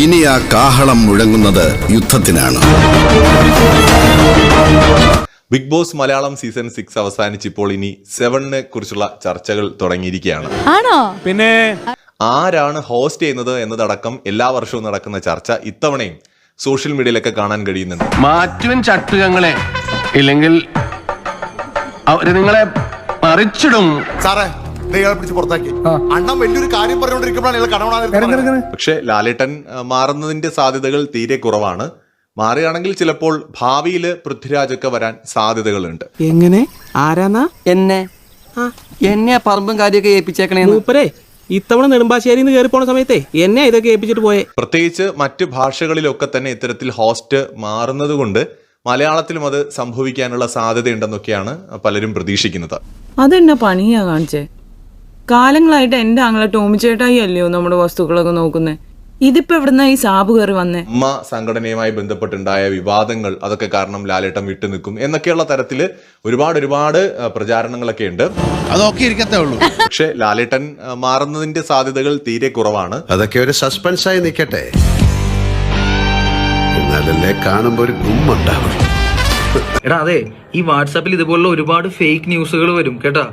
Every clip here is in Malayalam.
ഇനി ആ കാഹളം മുഴങ്ങുന്നത് യുദ്ധത്തിനാണ്. ബിഗ് ബോസ് മലയാളം സീസൺ 6 അവസാനിച്ചിപ്പോൾ ഇനി 7നെ കുറിച്ചുള്ള ചർച്ചകൾ തുടങ്ങിയിരിക്കുകയാണ്. ആണോ? പിന്നെ ആരാണ് ഹോസ്റ്റ് ചെയ്യുന്നത് എന്നതടക്കം എല്ലാ വർഷവും നടക്കുന്ന ചർച്ച ഇത്തവണയും സോഷ്യൽ മീഡിയയിലൊക്കെ കാണാൻ കഴിയുന്നുണ്ട്. മാറ്റുവൻ ചട്ടുകങ്ങളെ ഇല്ലെങ്കിൽ അവര് നിങ്ങളെ മറിച്ചിടും. സാറേ പിടിച്ച് പുറത്താക്കി. അണ്ണൻ വലിയൊരു കാര്യം പറഞ്ഞുകൊണ്ടിരിക്കുമ്പോഴാണ്. പക്ഷെ ലാലേട്ടൻ മാറുന്നതിന്റെ സാധ്യതകൾ തീരെ കുറവാണ്. മാറുകയാണെങ്കിൽ ചിലപ്പോൾ ഭാവിയിൽ പൃഥ്വിരാജൊക്കെ വരാൻ സാധ്യതകളുണ്ട്. എങ്ങനെ? ആരാന്നാ? എന്നെ പറമ്പും കാര്യമൊക്കെ ഏൽപ്പിച്ചേക്കണേ. ഇത്തവണ നെടുമ്പാശ്ശേരിന്ന് കയറി പോണ സമയത്തെ എന്നെ ഇതൊക്കെ ഏൽപ്പിച്ചിട്ട് പോയെ. പ്രത്യേകിച്ച് മറ്റ് ഭാഷകളിലൊക്കെ തന്നെ ഇത്തരത്തിൽ ഹോസ്റ്റ് മാറുന്നത് കൊണ്ട് മലയാളത്തിലും അത് സംഭവിക്കാനുള്ള സാധ്യതയുണ്ടെന്നൊക്കെയാണ് പലരും പ്രതീക്ഷിക്കുന്നത്. അതെന്നാ പണിയാ കാണിച്ചേ? കാലങ്ങളായിട്ട് എന്റെ ആങ്ങളെ ടോമി ചേട്ടായി അല്ലയോ നമ്മുടെ വസ്തുക്കളൊക്കെ നോക്കുന്നേ. ഇതിപ്പോ എവിടുന്ന ഈ സാബ് കയറി വന്നേ? അമ്മ സംഘടനയുമായി ബന്ധപ്പെട്ടുണ്ടായ വിവാദങ്ങൾ അതൊക്കെ കാരണം ലാലേട്ടൻ വിട്ടു നിൽക്കും എന്നൊക്കെയുള്ള തരത്തില് ഒരുപാട് പ്രചാരണങ്ങളൊക്കെ ഉണ്ട്. അതൊക്കെ ഇരിക്കത്തേ ഉള്ളൂ. പക്ഷെ ലാലേട്ടൻ മാറുന്നതിന്റെ സാധ്യതകൾ തീരെ കുറവാണ്. അതൊക്കെ ഒരു സസ്പെൻസായി നിൽക്കട്ടെ. എന്നാലല്ലേ കാണുമ്പോ ഒരു ഗുമ്മുണ്ടാവും. എടാ അതെ, ഈ വാട്സാപ്പിൽ ഇതുപോലുള്ള ഒരുപാട് ഫേക്ക് ന്യൂസുകൾ വരും കേട്ടാ.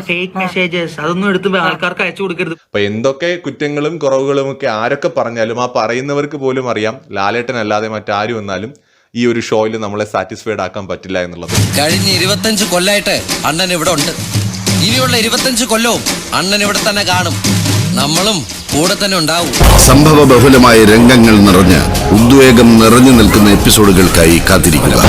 ഫേക്ക് മെസ്സേജസ് അതൊന്നും എടുത്ത് ആൾക്കാർക്ക് അയച്ചു കൊടുക്കരുത്. അപ്പൊ എന്തൊക്കെ കുറ്റങ്ങളും കുറവുകളും ഒക്കെ ആരൊക്കെ പറഞ്ഞാലും ആ പറയുന്നവർക്ക് പോലും അറിയാം ലാലേട്ടൻ അല്ലാതെ മറ്റാരും വന്നാലും ഈ ഒരു ഷോയിൽ നമ്മളെ സാറ്റിസ്ഫൈഡ് ആക്കാൻ പറ്റില്ല എന്നുള്ളത്. കഴിഞ്ഞ 25 കൊല്ലായിട്ട് അണ്ണൻ ഇവിടെ ഉണ്ട്. ഇനിയുള്ള 25 കൊല്ലവും അണ്ണൻ ഇവിടെ തന്നെ കാണും. നമ്മളും കൂടെ തന്നെ ഉണ്ടാവും. സംഭവ ബഹുലമായ രംഗങ്ങൾ നിറഞ്ഞ് ഉദ്വേഗം നിറഞ്ഞു നിൽക്കുന്ന എപ്പിസോഡുകൾക്കായി കാത്തിരിക്കുക.